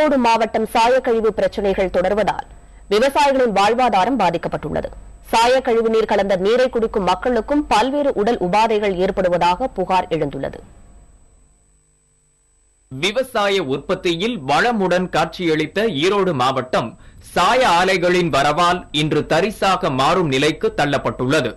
ஈரோடு மாவட்டம் சாயக்கழிவு பிரச்சினைகள் தொடர்வதால் விவசாயிகளின் வாழ்வாதாரம் பாதிக்கப்பட்டுள்ளது. சாயக்கழிவு நீர் கலந்த நீரை குடிக்கும் மக்களுக்கும் பல்வேறு உடல் உபாதைகள் ஏற்படுவதாக புகார் எழுந்துள்ளது. விவசாய உற்பத்தியில் வளமுடன் காட்சியளித்த ஈரோடு மாவட்டம் சாய ஆலைகளின் வரவால் இன்று தரிசாக மாறும் நிலைக்கு தள்ளப்பட்டுள்ளது.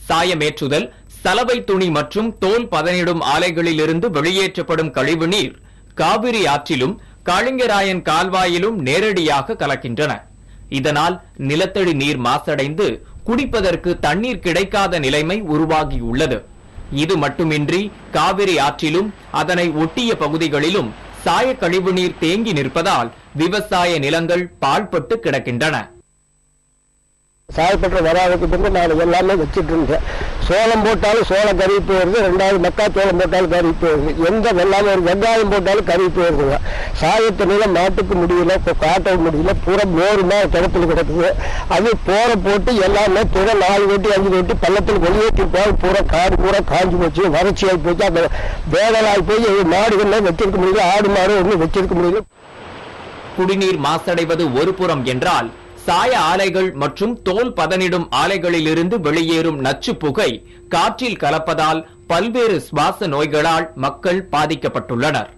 சாயமேற்றுதல், சலவை துணி மற்றும் தோல் பதனிடும் ஆலைகளிலிருந்து வெளியேற்றப்படும் கழிவுநீர் காவிரி ஆற்றிலும் காளிங்கராயன் கால்வாயிலும் நேரடியாக கலக்கின்றன. இதனால் நிலத்தடி நீர் மாசடைந்து குடிப்பதற்கு தண்ணீர் கிடைக்காத நிலைமை உருவாகியுள்ளது. இது மட்டுமின்றி காவிரி ஆற்றிலும் அதனை ஒட்டிய பகுதிகளிலும் சாய கழிவுநீர் தேங்கி நிற்பதால் விவசாய நிலங்கள் பாழ்பட்டு கிடக்கின்றன. சாயப்பட்ட வராதுக்கு பிறகு நான் எல்லாமே வச்சுட்டு இருந்தேன். சோளம் போட்டாலும் சோளம் கருவிப்பு வருது, ரெண்டாவது மக்காச்சோளம் போட்டாலும் கருவிப்பு வருது, எந்த வெள்ளாம ஒரு வெங்காயம் போட்டாலும் கருவிப்பு வருதுங்க. சாயத்தண்ணில மாட்டுக்கு முடியல, இப்போ காட்ட முடியல, பூரா மோருமா கிணத்துல கிடக்குது. அது போற போட்டு எல்லாமே பூரா 4 கோட்டி 5 கோட்டி பள்ளத்தில் வெளியேற்றி போய் பூரா காடு பூரா காஞ்சி போச்சு, வறட்சி ஆகி போச்சு. அந்த வேடலாகி போய் மாடுகள்லாம் வச்சிருக்க முடியல, ஆடு மாடு ஒன்றும் வச்சிருக்க முடியல. குடிநீர் மாசடைவது ஒரு புறம் என்றால், சாய ஆலைகள் மற்றும் தோல் பதனிடும் ஆலைகளிலிருந்து வெளியேறும் நச்சு புகை காற்றில் கலப்பதால் பல்வேறு சுவாச நோய்களால் மக்கள் பாதிக்கப்பட்டுள்ளனர்.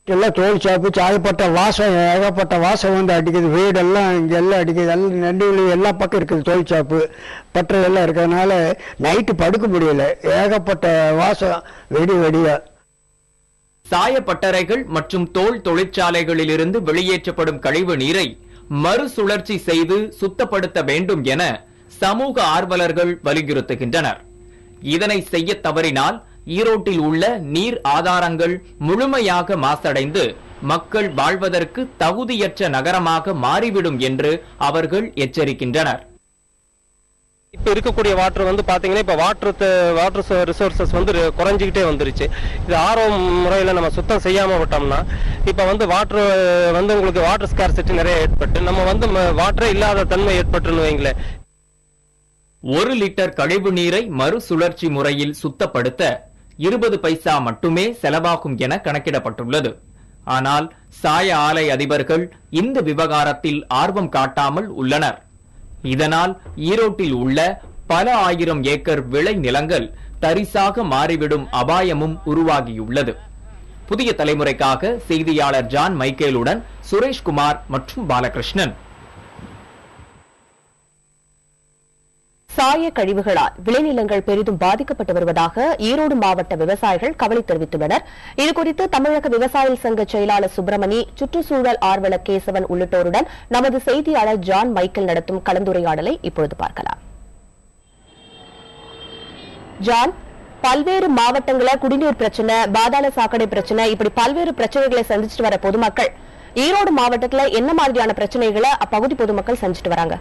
எல்லாம் தோல் சாப்பு சாயப்பட்ட வாசம், ஏகப்பட்ட வாசம் வந்து அடிக்குது. வீடெல்லாம் இங்க எல்லாம் அடிக்குது, எல்லாம் நண்டு எல்லா பக்கம் இருக்குது. தோல் சாப்பு பற்ற எல்லாம் இருக்கிறதுனால நைட்டு படுக்க முடியல, ஏகப்பட்ட வாசம் வெடி வெடியா. சாயப்பட்டறைகள் மற்றும் தோல் தொழிற்சாலைகளிலிருந்து வெளியேற்றப்படும் கழிவு நீரை மறுசுழற்சி செய்து சுத்தப்படுத்த வேண்டும் என சமூக ஆர்வலர்கள் வலியுறுத்துகின்றனர். இதனை செய்ய தவறினால் ஈரோட்டில் உள்ள நீர் ஆதாரங்கள் முழுமையாக மாசடைந்து மக்கள் வாழ்வதற்கு தகுதியற்ற நகரமாக மாறிவிடும் என்று அவர்கள் எச்சரிக்கின்றனர். இப்ப இருக்கக்கூடிய வாட்டர் வந்து பாத்தீங்கன்னா இப்ப வாட்டர் ரிசோர்சஸ் வந்து குறைஞ்சிக்கிட்டே வந்துருச்சு. இது ஆர்ஓ முறையில நம்ம சுத்தம் செய்யாம விட்டோம்னா இப்ப வந்து வாட்டர் வந்து உங்களுக்கு வாட்டர் ஸ்கார்சிட்டி நிறைய ஏற்பட்டு நம்ம வந்து வாட்டரே இல்லாத தன்மை ஏற்பட்டுன்னு வைங்களேன். 1 லிட்டர் கழிவு நீரை மறுசுழற்சி முறையில் சுத்தப்படுத்த 20 பைசா மட்டுமே செலவாகும் என கணக்கிடப்பட்டுள்ளது. ஆனால் சாய ஆலை அதிபர்கள் இந்த விவகாரத்தில் ஆர்வம் காட்டாமல் உள்ளனர். இதனால் ஈரோட்டில் உள்ள பல ஆயிரம் ஏக்கர் விளை நிலங்கள் தரிசாக மாறிவிடும் அபாயமும் உருவாகியுள்ளது. புதிய தலைமுறைக்காக செய்தியாளர் ஜான் மைக்கேலுடன் சுரேஷ்குமார் மற்றும் பாலகிருஷ்ணன். சாய கழிவுகளால் விளைநிலங்கள் பெரிதும் பாதிக்கப்பட்டு வருவதாக ஈரோடு மாவட்ட விவசாயிகள் கவலை தெரிவித்துள்ளனர். இதுகுறித்து தமிழக விவசாயிகள் சங்க செயலாளர் சுப்பிரமணி, சுற்றுச்சூழல் ஆர்வலர் கேசவன் உள்ளிட்டோருடன் நமது செய்தியாளர் ஜான் மைக்கேல் நடத்தும் கலந்துரையாடலை இப்பொழுது பார்க்கலாம். ஜான், பல்வேறு மாவட்டங்கள குடிநீர் பிரச்சனை, பாதாள சாக்கடை பிரச்சனை, இப்படி பல்வேறு பிரச்சனைகளை சந்திச்சுட்டு வர பொதுமக்கள் ஈரோடு மாவட்டத்தில் என்ன மாதிரியான பிரச்சனைகளை அப்பகுதி பொதுமக்கள் சந்திச்சுட்டு வராங்க?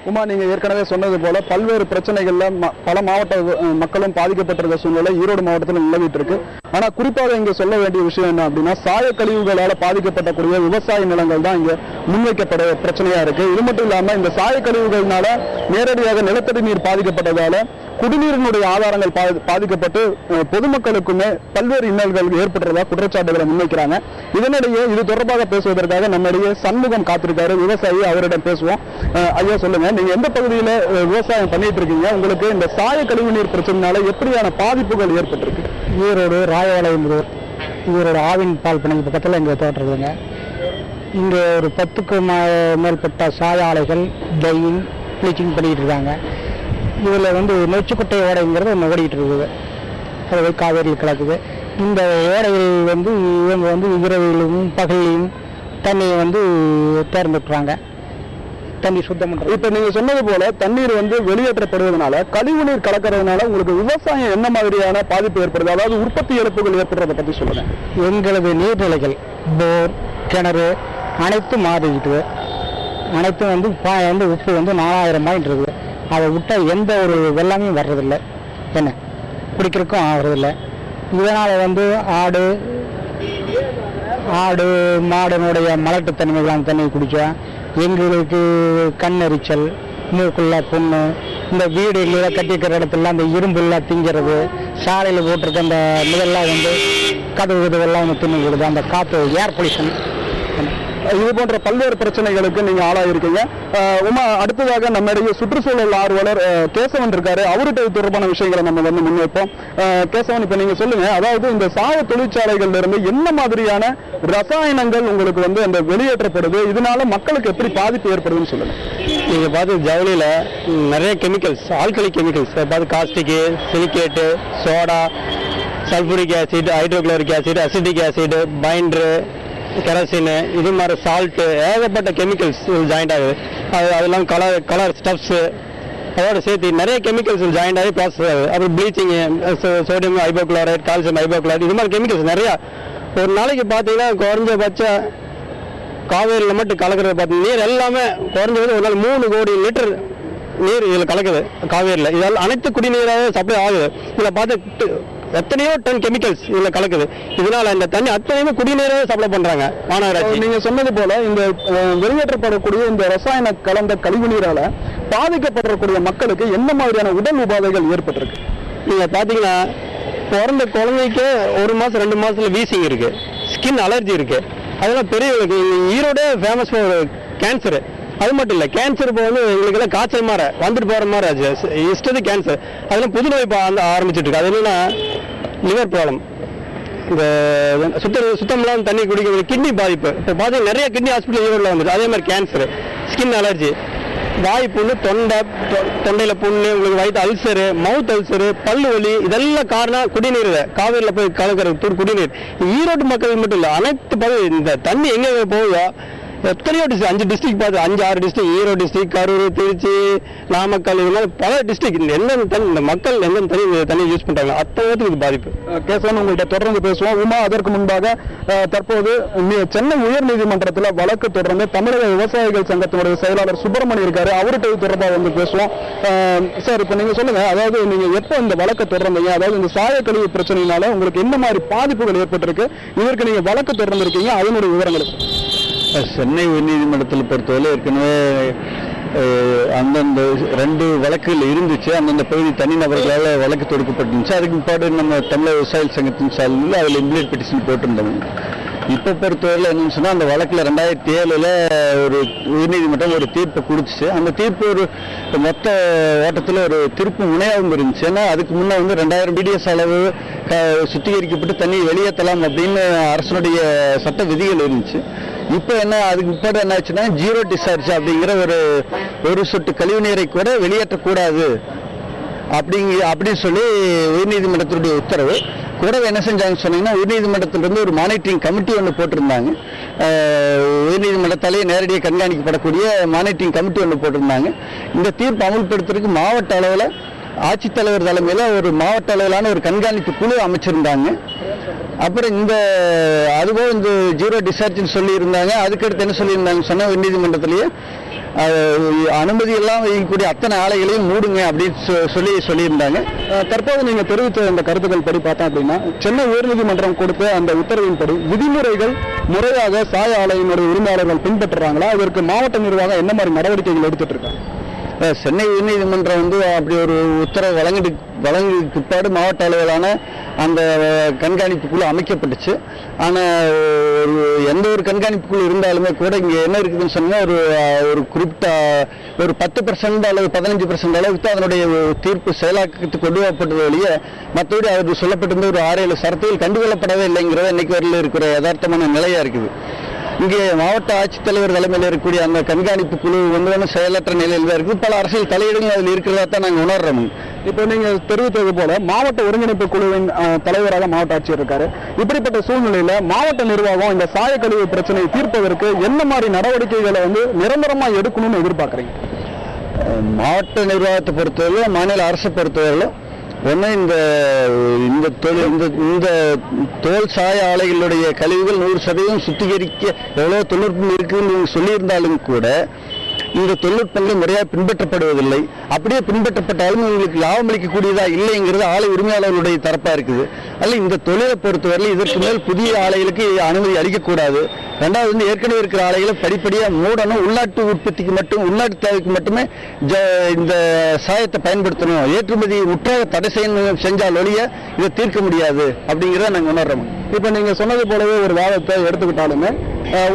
உமா, நீங்க ஏற்கனவே சொன்னது போல பல்வேறு பிரச்சனைகள்ல பல மாவட்ட மக்களும் பாதிக்கப்பட்டிருக்க சூழ்நிலை ஈரோடு மாவட்டத்தில் நிலவிட்டு இருக்கு. ஆனா குறிப்பாக இங்க சொல்ல வேண்டிய விஷயம் என்ன அப்படின்னா, சாய கழிவுகளால பாதிக்கப்படக்கூடிய விவசாய நிலங்கள் தான் இங்க முன்வைக்கப்பட பிரச்சனையா இருக்கு. இது மட்டும் இல்லாம இந்த சாய கழிவுகள்னால நேரடியாக நிலத்தடி நீர் பாதிக்கப்பட்டதால குடிநீரினுடைய ஆதாரங்கள் பாதிக்கப்பட்டு பொதுமக்களுக்குமே பல்வேறு இன்னல்கள் ஏற்பட்டதா குற்றச்சாட்டுகளை முன்வைக்கிறாங்க. இதனிடையே இது தொடர்பாக பேசுவதற்காக நம்மிடையே சண்முகம் காத்திருக்காரு, விவசாயி. அவரிடம் பேசுவோம். ஐயா, சொல்லுங்க, நீங்க எந்த பகுதியில விவசாயம் பண்ணிட்டு இருக்கீங்க? உங்களுக்கு இந்த சாய கழிவு நீர் பிரச்சனைனால எப்படியான பாதிப்புகள் ஏற்பட்டிருக்கு? ஈரோடு ராயவளையம்புதூர், ஈரோடு ஆவின் பால் பண்ணை பக்கத்தில் இங்கே தோற்றுறதுங்க. இங்கே ஒரு 10க்கும் மேற்பட்ட சாய ஆலைகள் டையிங் ப்ளீச்சிங் பண்ணிட்டு இருக்காங்க. இதில் வந்து நொச்சுக்குட்டை ஓடைங்கிறது ஒன்று ஓடிக்கிட்டு இருக்குது, அது காவேரியில் கிடக்குது. இந்த ஓடைகள் வந்து இவங்க வந்து இரவிலும் பகலிலும் தண்ணியை வந்து தேர்ந்துட்டுறாங்க, தண்ணி சுத்தம் பண்ணுறது. இப்போ நீங்கள் சொன்னது போல தண்ணீர் வந்து வெளியேற்றப்படுவதனால, கழிவு நீர் கலக்கிறதுனால உங்களுக்கு விவசாயம் என்ன மாதிரியான பாதிப்பு ஏற்படுது? அதாவது உற்பத்தி இழப்புகள் ஏற்படுறதை பற்றி சொல்லுங்க. எங்களது நீர்நிலைகள், போர், கிணறு அனைத்தும் மாறிக்கிட்டு, அனைத்தும் வந்து உப்பு வந்து 4000 பாயிண்ட் இருக்குது. அதை விட்டால் எந்த ஒரு வெள்ளாமே வர்றதில்லை, என்ன குடிக்கிறதுக்கும் ஆகிறதில்லை. இதனால் வந்து ஆடு மாடனுடைய மலட்டுத்தன்மைகளான தண்ணியை குடித்தா எங்களுக்கு கண்ணெரிச்சல், மூக்குள்ள புண்ணு, இந்த வீடு இல்லை கட்டிக்கிற இடத்துல அந்த இரும்புலாம் திங்கிறது, சாலையில் போட்டிருக்க அந்த இதெல்லாம் வந்து கதவு இதுவெல்லாம் வந்து தின்னுகிறது, அந்த காற்று ஏர் பொல்யூஷன், இது போன்ற பல்வேறு பிரச்சனைகளுக்கு நீங்க ஆளாயிருக்கீங்க. உமா, அடுத்ததாக நம்முடைய சுற்றுச்சூழல் ஆர்வலர் கேசவன் இருக்காரு. அவர்கிட்ட இது தொடர்பான விஷயங்களை நம்ம வந்து முன்வைப்போம். கேசவன், இப்ப நீங்க சொல்லுங்க, அதாவது இந்த சாய தொழிற்சாலைகள்ல இருந்து என்ன மாதிரியான ரசாயனங்கள் உங்களுக்கு வந்து அந்த வெளியேற்றப்படுது, இதனால மக்களுக்கு எப்படி பாதிப்பு ஏற்படுதுன்னு சொல்லுங்க. நீங்க பார்த்து ஜவுளியில நிறைய கெமிக்கல்ஸ், ஆல்கலி கெமிக்கல்ஸ், பார்த்து caustic, silicate, soda, sulphuric acid, hydrochloric acid, acetic acid, binder, kerosene, இது மாதிரி சால்ட்டு, ஏகப்பட்ட கெமிக்கல்ஸ் ஜாயிண்ட் ஆகுது. அதெல்லாம் கலர் ஸ்டப்ஸ், அதோட சேர்த்து நிறைய கெமிக்கல்ஸ் ஜாயிண்ட் ஆகி ப்ராசஸ் ஆகுது. அப்புறம் ப்ளீச்சிங், சோடியம் ஹைபோக்ளோரைட், கால்சியம் ஹைபோக்ளோரைட், இது மாதிரி கெமிக்கல்ஸ் நிறையா. ஒரு நாளைக்கு பார்த்தீங்கன்னா குறைஞ்சபட்சம் காவேரியில் மட்டும் கலக்கிறது பார்த்தீங்கன்னா நீர் எல்லாமே குறைஞ்சது ஒரு நாள் 3 கோடி லிட்டர் நீர் இதில் கலக்குது காவேரியில். இதெல்லாம் அனைத்து குடிநீராக சப்ளை ஆகுது. இதில் பார்த்து எத்தனையோ டன் கெமிக்கல்ஸ் இதுல கலக்குது. இதனால இந்த தண்ணி அத்தனையுமே குடிநீரை சப்ளை பண்றாங்க மாநகராட்சி. நீங்க சொன்னது போல இந்த வெளியேற்றப்படக்கூடிய இந்த ரசாயன கலந்த கழிவு நீரால பாதிக்கப்படக்கூடிய மக்களுக்கு என்ன மாதிரியான உடல் உபாதைகள் ஏற்பட்டிருக்கு? நீங்க பாத்தீங்கன்னா பிறந்த குழந்தைக்கு 1 மாசம் 2 மாசத்துல வீசிங் இருக்கு, ஸ்கின் அலர்ஜி இருக்கு. அதெல்லாம் பெரியவங்களுக்கு ஈரோடே ஃபேமஸ் கேன்சர். அது மட்டும் இல்லை, கேன்சர் இப்போ வந்து எங்களுக்கு எல்லாம் காய்ச்சல் மாதிரி வந்துட்டு போகிற மாதிரி ஆச்சு, இஷ்டது கேன்சர். அதெல்லாம் புதுநோய் இப்போ ஆரம்பிச்சுட்டு இருக்கு. அது என்னன்னா லிவர் ப்ராப்ளம், இந்த சுத்தமில்லாத தண்ணி குடிக்கிறது, கிட்னி பாதிப்பு. இப்போ பார்த்தீங்கன்னா நிறைய கிட்னி ஹாஸ்பிட்டல் ஈரோடில் வந்துட்டு. அதே மாதிரி கேன்சர், ஸ்கின் அலர்ஜி, வாய் புண்ணு, தொண்டையில் புண்ணு, உங்களுக்கு வயிற்று அல்சரு, மவுத் அல்சரு, பல்லு வலி, இதெல்லாம் காரணம் குடிநீர். காவேரியில் போய் கலக்கிற குடிநீர். ஈரோடு மக்கள் மட்டும் இல்லை, அனைத்து இந்த தண்ணி எங்கே போகுதோ எத்தனையோ டிஸ்ட்ரிக், 5 டிஸ்ட்ரிக்ட் பார்த்து 5-6 டிஸ்ட்ரிக்ட், ஈரோடு டிஸ்ட்ரிக்ட், கரூர், திருச்சி, நாமக்கல், இது மாதிரி பல டிஸ்ட்ரிக்ட் எந்தெந்த தண்ணி இந்த மக்கள் எந்தெந்த தண்ணி யூஸ் பண்றாங்க அத்தனை இது பாதிப்பு. கேசவன், உங்கள்கிட்ட தொடர்ந்து பேசுவோம். உமா, அதற்கு முன்பாக தற்போது சென்னை உயர்நீதிமன்றத்தில் வழக்கு தொடர்ந்து தமிழக விவசாயிகள் சங்கத்தினுடைய செயலாளர் சுப்பிரமணி இருக்காரு. அவர்கிட்ட தொடர்பாக வந்து பேசுவோம். சார், இப்ப நீங்க சொல்லுங்க, அதாவது நீங்க எப்போ இந்த வழக்கு தொடர்ந்தீங்க, அதாவது இந்த சாய கழிவு பிரச்சனையினால உங்களுக்கு என்ன மாதிரி பாதிப்புகள் ஏற்பட்டிருக்கு, இதற்கு நீங்க வழக்கு தொடர்ந்திருக்கீங்க, அதனுடைய விவரங்கள். சென்னை உயர்நீதிமன்றத்தில் பொறுத்தவரை ஏற்கனவே அந்தந்த 2 வழக்குகள் இருந்துச்சு. அந்தந்த பகுதி தனிநபர்களால் வழக்கு தொடுக்கப்பட்டுருந்துச்சு. அதுக்கு முன்னாடி நம்ம தமிழக விவசாயிகள் சங்கத்தின் சார்பில் அதில் இம்ப்ளீட் பெட்டிஷன் போட்டிருந்தோம். இப்போ பொறுத்தவரையில் என்னன்னு சொன்னால், அந்த வழக்கில் 2007 ஒரு உயர்நீதிமன்றம் ஒரு தீர்ப்பை கொடுத்துச்சு. அந்த தீர்ப்பு ஒரு மொத்த ஓட்டத்தில் ஒரு திருப்பு முனையாகவும் இருந்துச்சு. ஏன்னா அதுக்கு முன்னே வந்து 2000 பிடிஎஸ் அளவு சுத்திகரிக்கப்பட்டு தண்ணி வெளியேற்றலாம் அப்படின்னு அரசனுடைய சட்ட விதிகள் இருந்துச்சு. இப்போ என்ன, அதுக்கு முன்னாடி என்ன ஆச்சுன்னா, 0 டிஸ்சார்ஜ் அப்படிங்கிற ஒரு சொட்டு கழிவு நீரை கூட வெளியேற்றக்கூடாது அப்படின்னு சொல்லி உயர்நீதிமன்றத்தினுடைய உத்தரவு. கூடவே என்ன செஞ்சாங்கன்னு சொன்னீங்கன்னா, உயர்நீதிமன்றத்திலிருந்து ஒரு மானிட்டரிங் கமிட்டி ஒன்று போட்டிருந்தாங்க. உயர்நீதிமன்றத்தாலேயே நேரடியாக கண்காணிக்கப்படக்கூடிய மானிட்டரிங் கமிட்டி ஒன்று போட்டிருந்தாங்க. இந்த தீர்ப்பு அமல்படுத்துறதுக்கு மாவட்ட அளவில் ஆட்சித்தலைவர் தலைமையில் ஒரு மாவட்ட அளவிலான ஒரு கண்காணிப்பு குழு அமைச்சிருந்தாங்க. அப்புறம் அதுபோல் இந்த 0 டிஸ்சார்ஜ்னு சொல்லியிருந்தாங்க. அதுக்கடுத்து என்ன சொல்லியிருந்தாங்கன்னு சொன்னால், உயர்நீதிமன்றத்திலேயே அனுமதி எல்லாம் வைக்கக்கூடிய அத்தனை ஆலைகளையும் மூடுங்க அப்படின்னு சொல்லியிருந்தாங்க. தற்போது நீங்க தெரிவித்த இந்த கருத்துக்கள் படி பார்த்தோம் அப்படின்னா, சென்னை உயர்நீதிமன்றம் கொடுத்த அந்த உத்தரவின்படி விதிமுறைகள் முறையாக சாய ஆலையினுடைய உரிமையாளர்கள் பின்பற்றுறாங்களா? இதற்கு மாவட்ட நிர்வாகம் என்ன மாதிரி நடவடிக்கைகள் எடுத்துட்டு இருக்காங்க? சென்னை உயர்நீதிமன்றம் வந்து அப்படி ஒரு உத்தரவு வழங்கி பிற்பாடு மாவட்ட அளவிலான அந்த கண்காணிப்பு குழு அமைக்கப்பட்டுச்சு. ஆனால் எந்த ஒரு கண்காணிப்பு குழு இருந்தாலுமே கூட இங்கே என்ன இருக்குதுன்னு சொன்னால், ஒரு குறிப்பிட்ட ஒரு 10% அல்லது 15% அளவுக்கு அதனுடைய தீர்ப்பு செயலாக்கத்துக்கு கொண்டு வரப்பட்டது வழியே மற்றபடி அவர் சொல்லப்பட்டிருந்த ஒரு 6-7 சரத்துகள் கண்டுகொள்ளப்படவே இல்லைங்கிறத இன்னைக்கு வரையில் இருக்கிற யதார்த்தமான நிலையா இருக்குது. இங்கே மாவட்ட ஆட்சித்தலைவர் தலைமையில் இருக்கக்கூடிய அந்த கண்காணிப்பு குழு வந்து செயலற்ற நிலையில் தான் இருக்குது. பல அரசியல் தலையீடுகள் அதில் இருக்கிறதா தான் நாங்கள் உணர்றோம். இப்போ நீங்க தெரிவித்தது போல மாவட்ட ஒருங்கிணைப்பு குழுவின் தலைவராக மாவட்ட ஆட்சியர் இருக்காரு. இப்படிப்பட்ட சூழ்நிலையில மாவட்ட நிர்வாகம் இந்த சாய கழிவு பிரச்சனையை தீர்ப்பதற்கு என்ன மாதிரி நடவடிக்கைகளை வந்து நிரந்தரமா எடுக்கணும்னு எதிர்பார்க்குறீங்க? மாவட்ட நிர்வாகத்தை பொறுத்தவரை, மாநில அரசை பொறுத்தவரையில ஒன்று இந்த தோல் சாய ஆலைகளுடைய கழிவுகள் 100% சுத்திகரிக்க எவ்வளோ தொழில்நுட்பம் இருக்குன்னு சொல்லியிருந்தாலும் கூட இந்த தொழில்நுட்பங்கள் முறையாக பின்பற்றப்படுவதில்லை. அப்படியே பின்பற்றப்பட்டாலும் உங்களுக்கு லாபம் அளிக்கக்கூடியதா இல்லைங்கிறது ஆலை உரிமையாளர்களுடைய தரப்பா இருக்குது. அதில் இந்த தொழிலை பொறுத்தவரையில் இதற்கு மேல் புதிய ஆலைகளுக்கு அனுமதி அளிக்கக்கூடாது. ரெண்டாவது வந்து ஏற்கனவே இருக்கிற ஆலைகளை படிப்படியாக மூடணும். உள்நாட்டு உற்பத்திக்கு மட்டும், உள்நாட்டு தேவைக்கு மட்டுமே இந்த சாயத்தை பயன்படுத்தணும். ஏற்றுமதி முற்றாக தடை செஞ்சால் ஒழிய இதை தீர்க்க முடியாது அப்படிங்கிறத நாங்கள் உணர்றோம். இப்ப நீங்க சொன்னது போலவே ஒரு வாதத்தை எடுத்துக்கிட்டாலுமே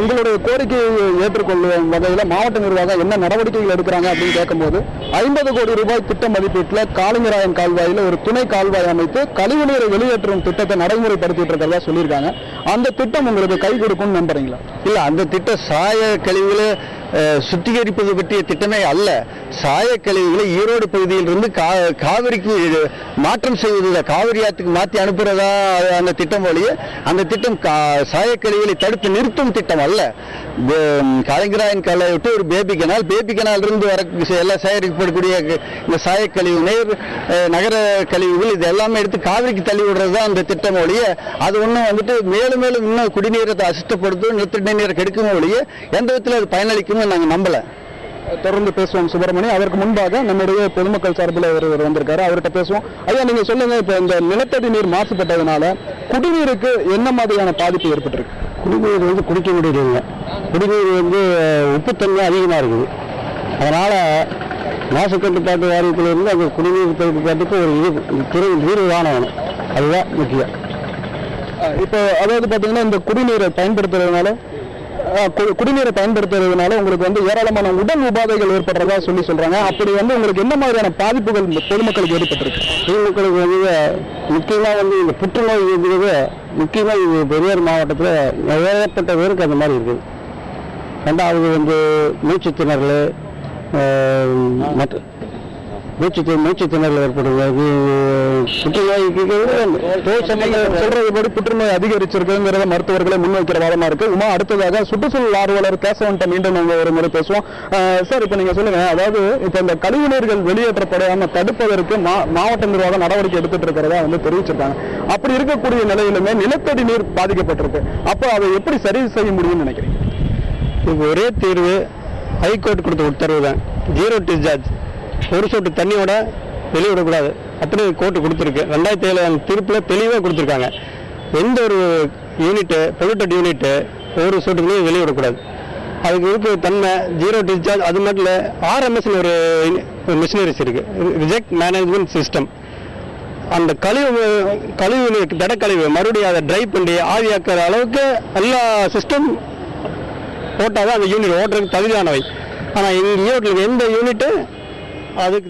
உங்களுடைய கோரிக்கையை ஏற்றுக்கொள்ளும் வகையில மாவட்ட நிர்வாகம் என்ன நடவடிக்கைகள் எடுக்கிறாங்க அப்படின்னு கேட்கும்போது 50 கோடி ரூபாய் திட்ட மதிப்பீட்டில் காளிங்கராயன் கால்வாயில் ஒரு துணை கால்வாய் அமைத்து கழிவுநீரை வெளியேற்றும் திட்டத்தை நடைமுறைப்படுத்திட்டு இருக்கிறதா சொல்லியிருக்காங்க. அந்த திட்டம் உங்களுக்கு கை கொடுக்கும்னு நம்புறீங்களா? இல்ல, அந்த திட்டம் சாய கழிவுகளை சுத்திகரிப்பது பற்றிய திட்டமே அல்ல. சாய கழிவுகளை ஈரோடு பகுதியில் இருந்து காவிரிக்கு மாற்றம் செய்வதில்லை, காவிரி ஆற்றுக்கு மாற்றி அனுப்புறதா அந்த திட்டம் வழியே. அந்த திட்டம் சாய கழிவுகளை தடுத்து நிறுத்தும் திட்டம் அல்ல. காளிங்கராயன் காலை விட்டு ஒரு பேபி கனால் இருந்து வர எல்லாம் சேகரிக்கப்படக்கூடிய இந்த சாய கழிவு நீர், நகர கழிவுகள் இது எல்லாமே எடுத்து காவிரிக்கு தள்ளி விடுறதுதான் அந்த திட்டம் ஒழிய அது ஒன்றும் வந்துட்டு மேலும் மேலும் இன்னும் குடிநீரை அசுத்தப்படுத்தும், நிலத்தடி நீரை கெடுக்கும் ஒழிய எந்த விதத்தில் அது பயனளிக்கும் நாங்கள் நம்பல. தொடர்ந்து பேசுவோம் சுப்பிரமணி. அதற்கு முன்பாக நம்முடைய பொதுமக்கள் சார்பில் ஒருவர் வந்திருக்காரு, அவர்கிட்ட பேசுவோம். ஐயா, நீங்க சொல்லுங்க, இப்ப இந்த நிலத்தடி நீர் மாசுபட்டதுனால குடிநீருக்கு என்ன மாதிரியான பாதிப்பு ஏற்பட்டிருக்கு? குடிநீர் வந்து குடிக்க முடியல. குடிநீர் வந்து உப்புத்தன்மை அதிகமாக இருக்குது. அதனால மாசு கட்டுப்பாட்டு வாரியத்திலிருந்து அந்த குடிநீர் கட்டுப்பாட்டுக்கு ஒரு தீர்வு காணணும். அதுதான் முக்கியம். இப்போ அதாவது பார்த்தீங்கன்னா இந்த குடிநீரை பயன்படுத்துறதுனால உங்களுக்கு வந்து ஏராளமான உடல் உபாதைகள் ஏற்படுறதா சொல்றாங்க. அப்படி வந்து உங்களுக்கு என்ன மாதிரியான பாதிப்புகள் பொதுமக்களுக்கு ஏற்பட்டிருக்கு? பொதுமக்களுக்கு வந்து முக்கியமாக வந்து இந்த புற்றுநோய் இருக்கிறது முக்கியமாக இது பெரியார் மாவட்டத்தில் ஏகப்பட்ட பேருக்கு அந்த மாதிரி இருக்குது. ரெண்டாவது வந்து மூச்சு திணறல், மூச்சு திணறல் ஏற்படுது. புற்றுநோய்க்கு சொல்றதுபடி புற்றுநோய் அதிகரிச்சிருக்குங்கிறத மருத்துவர்களை முன்வைக்கிற வாதமா இருக்கு. அடுத்ததாக சுற்றுச்சூழல் ஆர்வலர் கேசவன்ட்ட மீண்டும் நாங்கள் ஒரு முறை பேசுவோம். சார், இப்ப நீங்க சொல்லுங்க, அதாவது இப்ப இந்த கழிவுநீர்கள் வெளியேற்றப்படாம தடுப்பதற்கு மாவட்ட நிர்வாகம் நடவடிக்கை எடுத்துட்டு இருக்கிறதா வந்து தெரிவிச்சிருக்காங்க. அப்படி இருக்கக்கூடிய நிலையிலுமே நிலத்தடி நீர் பாதிக்கப்பட்டிருக்கு. அப்போ அதை எப்படி சரி செய்ய முடியும்னு நினைக்கிறீங்க? இப்போ ஒரே தீர்வு ஹைகோர்ட் கொடுத்த உத்தரவு தான், 0 டிஸ்சார்ஜ். ஒரு சொட்டு தண்ணியோட வெளியிடக்கூடாது அப்படி கோர்ட்டு கொடுத்துருக்கு. 2007 தீர்ப்பில் தெளிவாக கொடுத்துருக்காங்க. எந்த ஒரு யூனிட்டு, பொல்யூட்டட் யூனிட்டு ஒரு சொட்டுக்குள்ளே வெளியிடக்கூடாது. அதுக்கு இருக்க தன்மை 0 டிஸ்சார்ஜ். அது மட்டும் இல்லை, RMS ஒரு மிஷினரிஸ் இருக்கு, ரிஜெக்ட் மேனேஜ்மெண்ட் சிஸ்டம். அந்த கழிவு திடக்கழிவு மறுபடியும் அதை ட்ரை பண்ணி ஆவியாக்குற அளவுக்கு எல்லா சிஸ்டம் போட்டால் தான் அந்த யூனிட் ஓட்டுறதுக்கு தகுதியானவை. ஆனால் எங்கள் ஈரோட்டில் எந்த யூனிட்டு அதுக்கு